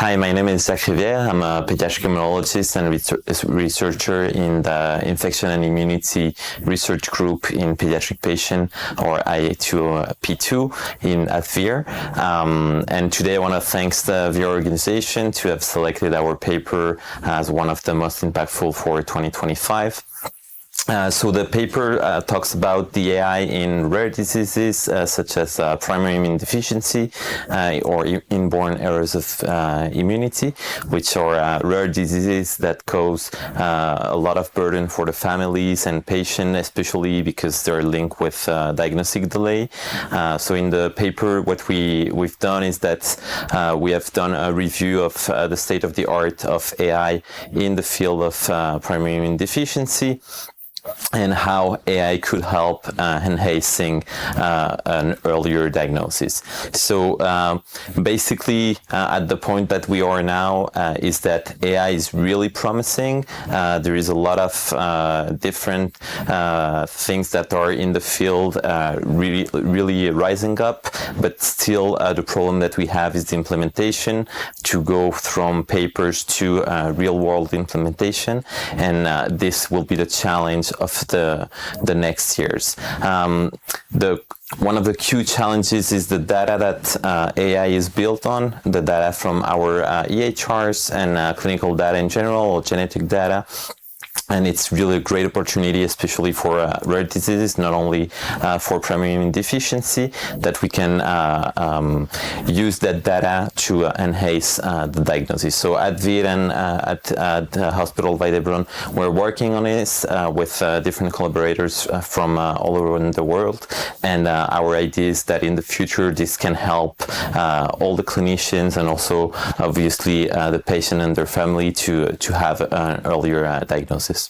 Hi, my name is Jacques Rivière. I'm a pediatric immunologist and researcher in the infection and immunity research group in Pediatric Patients, or IA2P2 at VHIR. And today I want to thank the VHIR organization to have selected our paper as one of the most impactful for 2025. So the paper talks about the AI in rare diseases such as primary immunodeficiency or inborn errors of immunity, which are rare diseases that cause a lot of burden for the families and patients, especially because they're linked with diagnostic delay. So in the paper, what we've done is that we have done a review of the state of the art of AI in the field of primary immunodeficiency, and how AI could help enhancing an earlier diagnosis. So basically, at the point that we are now, is that AI is really promising. There is a lot of different things that are in the field really rising up, but still the problem that we have is the implementation, to go from papers to real-world implementation, and this will be the challenge of the next years. One of the key challenges is the data that AI is built on, the data from our EHRs and clinical data in general, or genetic data. And it's really a great opportunity, especially for rare diseases, not only for primary immunodeficiency, that we can use that data to enhance the diagnosis. So at VHIR and at the Hospital Vall Hebron, we're working on this with different collaborators from all around the world. And our idea is that in the future, this can help all the clinicians and also, obviously, the patient and their family to have an earlier diagnosis.